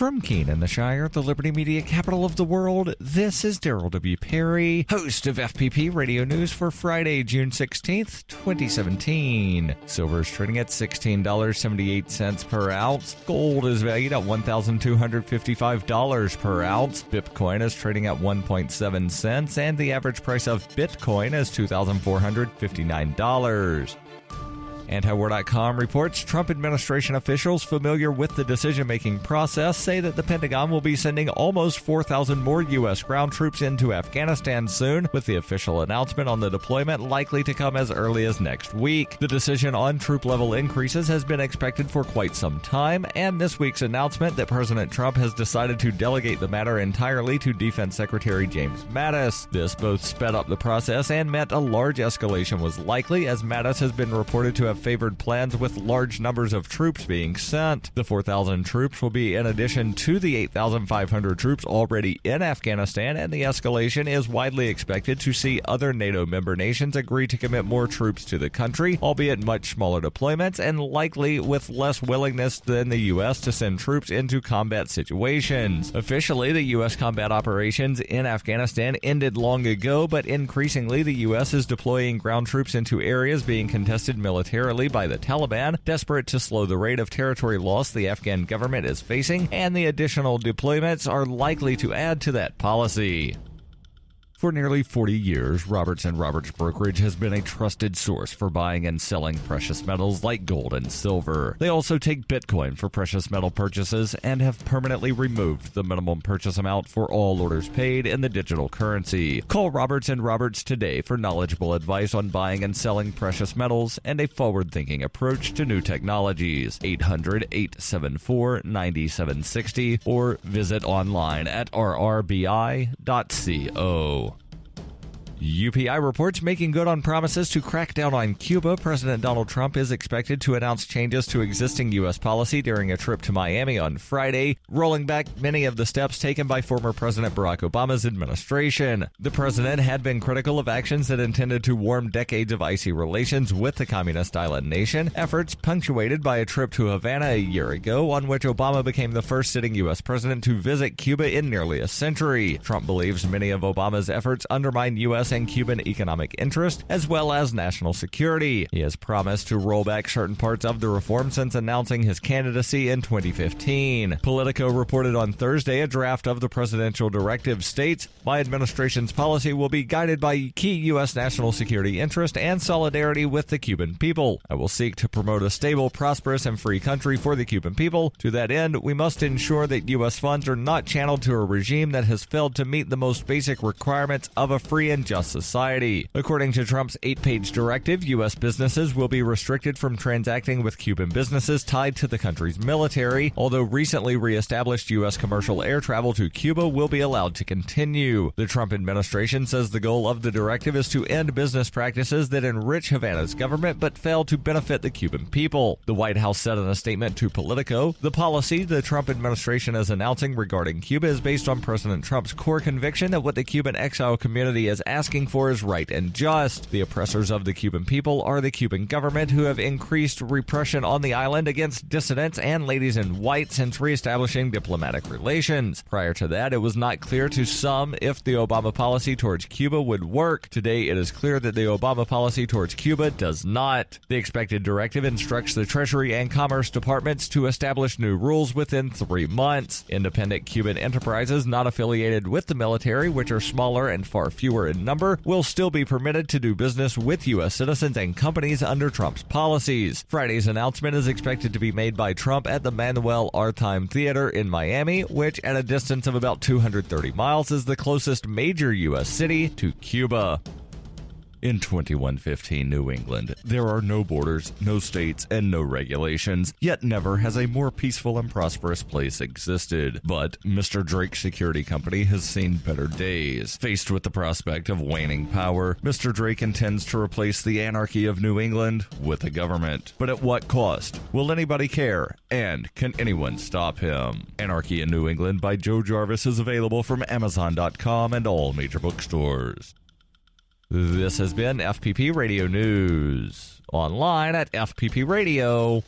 From Keene in the Shire, the Liberty Media capital of the world, this is Daryl W. Perry, host of FPP Radio News for Friday, June 16th, 2017. Silver is trading at $16.78 per ounce. Gold is valued at $1,255 per ounce. Bitcoin is trading at 1.7 cents, and the average price of Bitcoin is $2,459. Antiwar.com reports Trump administration officials familiar with the decision-making process say that the Pentagon will be sending almost 4,000 more U.S. ground troops into Afghanistan soon, with the official announcement on the deployment likely to come as early as next week. The decision on troop-level increases has been expected for quite some time, and this week's announcement that President Trump has decided to delegate the matter entirely to Defense Secretary James Mattis. This both sped up the process and meant a large escalation was likely, as Mattis has been reported to have favored plans with large numbers of troops being sent. The 4,000 troops will be in addition to the 8,500 troops already in Afghanistan, and the escalation is widely expected to see other NATO member nations agree to commit more troops to the country, albeit much smaller deployments and likely with less willingness than the U.S. to send troops into combat situations. Officially, the U.S. combat operations in Afghanistan ended long ago, but increasingly the U.S. is deploying ground troops into areas being contested militarily by the Taliban, desperate to slow the rate of territory loss the Afghan government is facing, and the additional deployments are likely to add to that policy. For nearly 40 years, Roberts & Roberts Brokerage has been a trusted source for buying and selling precious metals like gold and silver. They also take Bitcoin for precious metal purchases and have permanently removed the minimum purchase amount for all orders paid in the digital currency. Call Roberts & Roberts today for knowledgeable advice on buying and selling precious metals and a forward-thinking approach to new technologies. 800-874-9760 or visit online at rrbi.co. UPI reports making good on promises to crack down on Cuba. President Donald Trump is expected to announce changes to existing U.S. policy during a trip to Miami on Friday, rolling back many of the steps taken by former President Barack Obama's administration. The president had been critical of actions that intended to warm decades of icy relations with the communist island nation, efforts punctuated by a trip to Havana a year ago, on which Obama became the first sitting U.S. president to visit Cuba in nearly a century. Trump believes many of Obama's efforts undermine U.S. and Cuban economic interest, as well as national security. He has promised to roll back certain parts of the reform since announcing his candidacy in 2015. Politico reported on Thursday a draft of the presidential directive states, "My administration's policy will be guided by key U.S. national security interest and solidarity with the Cuban people. I will seek to promote a stable, prosperous, and free country for the Cuban people. To that end, we must ensure that U.S. funds are not channeled to a regime that has failed to meet the most basic requirements of a free and just society." According to Trump's 8-page directive, U.S. businesses will be restricted from transacting with Cuban businesses tied to the country's military, although recently re-established U.S. commercial air travel to Cuba will be allowed to continue. The Trump administration says the goal of the directive is to end business practices that enrich Havana's government but fail to benefit the Cuban people. The White House said in a statement to Politico, "The policy the Trump administration is announcing regarding Cuba is based on President Trump's core conviction that what the Cuban exile community is asking for is right and just. The oppressors of the Cuban people are the Cuban government, who have increased repression on the island against dissidents and ladies in white since reestablishing diplomatic relations. Prior to that, it was not clear to some if the Obama policy towards Cuba would work. Today, it is clear that the Obama policy towards Cuba does not." The expected directive instructs the Treasury and Commerce departments to establish new rules within 3 months. Independent Cuban enterprises not affiliated with the military, which are smaller and far fewer in number, will still be permitted to do business with U.S. citizens and companies under Trump's policies. Friday's announcement is expected to be made by Trump at the Manuel Artime Theater in Miami, which at a distance of about 230 miles is the closest major U.S. city to Cuba. In 2115 New England, there are no borders, no states, and no regulations, yet never has a more peaceful and prosperous place existed. But Mr. Drake's security company has seen better days. Faced with the prospect of waning power, Mr. Drake intends to replace the anarchy of New England with a government. But at what cost? Will anybody care? And can anyone stop him? Anarchy in New England by Joe Jarvis is available from Amazon.com and all major bookstores. This has been FPP Radio News, online at fppradio.com.